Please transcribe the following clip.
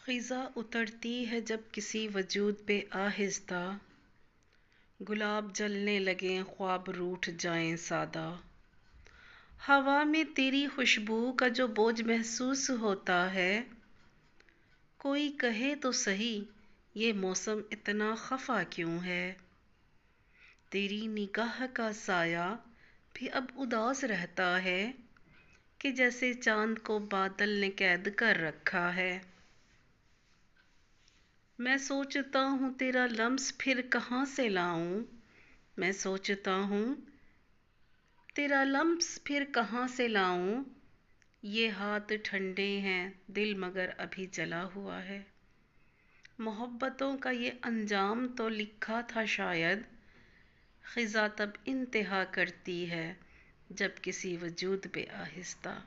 خزاں اترتی ہے جب کسی وجود پہ آہستہ، گلاب جلنے لگیں خواب روٹھ جائیں سادہ۔ ہوا میں تیری خوشبو کا جو بوجھ محسوس ہوتا ہے، کوئی کہے تو سہی یہ موسم اتنا خفا کیوں ہے۔ تیری نگاہ کا سایہ بھی اب اداس رہتا ہے کہ جیسے چاند کو بادل نے قید کر رکھا ہے۔ میں سوچتا ہوں تیرا لمس پھر کہاں سے لاؤں، میں سوچتا ہوں تیرا لمس پھر کہاں سے لاؤں۔ یہ ہاتھ ٹھنڈے ہیں دل مگر ابھی جلا ہوا ہے۔ محبتوں کا یہ انجام تو لکھا تھا شاید، خزاں تب انتہا کرتی ہے جب کسی وجود پہ آہستہ۔